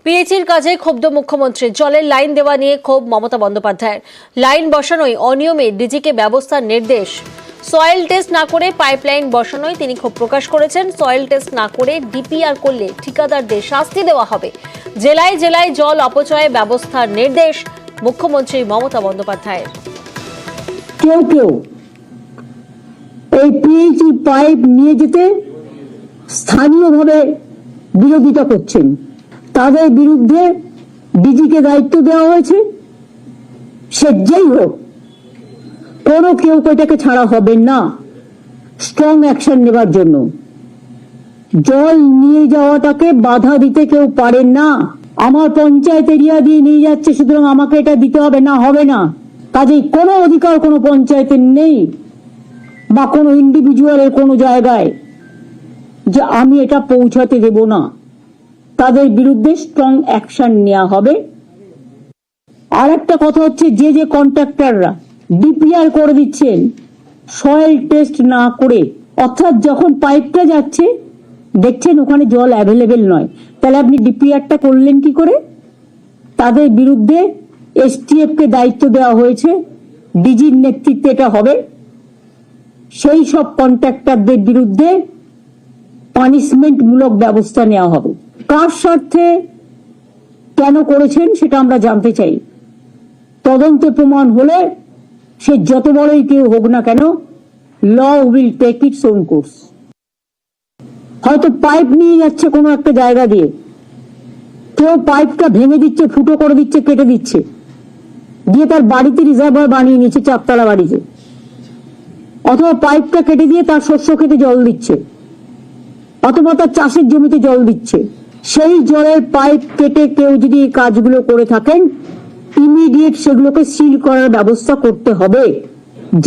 পিএইচির কাজে ক্ষুব্ধ মুখ্যমন্ত্রী। জলের লাইন দেওয়া নিয়ে ক্ষোভ মমতা বন্দ্যোপাধ্যায়ের। লাইন বসানোয় অনিয়মে ডিজিকে ব্যবস্থার নির্দেশ। সয়েল টেস্ট না করে পাইপলাইন বসানোয় তিনি ক্ষোভ প্রকাশ করেছেন। সয়েল টেস্ট না করে ডিপিআর করলে ঠিকাদারদের শাস্তি দেওয়া হবে। জেলায় জেলায় জল অপচয় ব্যবস্থার নির্দেশ মুখ্যমন্ত্রী মমতা বন্দ্যোপাধ্যায়ের। কেউ কেউ এই পিএইচি পাইপ নিয়ে যেতে স্থানীয়ভাবে বিরোধিতা করছেন, তাদের বিরুদ্ধে ডিজিকে দায়িত্ব দেওয়া হয়েছে। সে যেই হোক, কোনো কেউ এটাকে ছাড়া হবে না। স্ট্রং অ্যাকশন নেবার জন্য জল নিয়ে যাওয়াটাকে বাধা দিতে কেউ পারে না। আমার পঞ্চায়েত এরিয়া দিয়ে নিয়ে যাচ্ছে, সুতরাং আমাকে এটা দিতে হবে না, হবে না। কাজেই কোনো অধিকার কোনো পঞ্চায়েতের নেই বা কোনো ইন্ডিভিজুয়ালের কোনো জায়গায় যে আমি এটা পৌঁছাতে দেব না। তাদের বিরুদ্ধে স্ট্রং অ্যাকশন নেওয়া হবে। আর একটা কথা হচ্ছে, যে কন্ট্রাক্টররা ডিপিআর করে দিচ্ছেন সয়েল টেস্ট না করে, অর্থাৎ যখন পাইপটা যাচ্ছে দেখছেন ওখানে জল অ্যাভেলেবেল নয়, তাহলে আপনি ডিপিআরটা করলেন কি করে? তাদের বিরুদ্ধে এসটিএফ কে দায়িত্ব দেওয়া হয়েছে, ডিজির নেতৃত্বে এটা হবে। সেই সব কন্ট্রাক্টরদের বিরুদ্ধে পানিশমেন্ট মূলক ব্যবস্থা নেওয়া হবে। কার স্বার্থে কেন করেছেন সেটা আমরা জানতে চাই। তদন্তে প্রমাণ হলে সে যত বড়ই কেউ হোক না কেন, law will take its own course. হয়তো পাইপ নিয়ে যাচ্ছে কোনো একটা জায়গা দিয়ে, কেউ পাইপটা ভেঙে দিচ্ছে, ফুটো করে দিচ্ছে, কেটে দিচ্ছে, দিয়ে তার বাড়িতে রিজার্ভার বানিয়ে নিচ্ছে, চারতলা বাড়িতে। অথবা পাইপটা কেটে দিয়ে তার শস্য খেতে জল দিচ্ছে, অথবা তার চাষের জমিতে জল দিচ্ছে। সেই জলের পাইপ কেটে কেউ যদি এই কাজগুলো করে থাকেন, ইমিডিয়েট সেগুলোকে সিল করার ব্যবস্থা করতে হবে।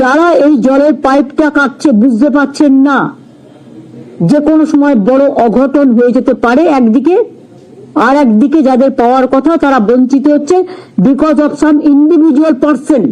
যারা এই জলের পাইপটা কাটছে বুঝতে পারছেন না যে কোনো সময় বড় অঘটন হয়ে যেতে পারে একদিকে, আর একদিকে যাদের পাওয়ার কথা তারা বঞ্চিত হচ্ছে because of some individual person.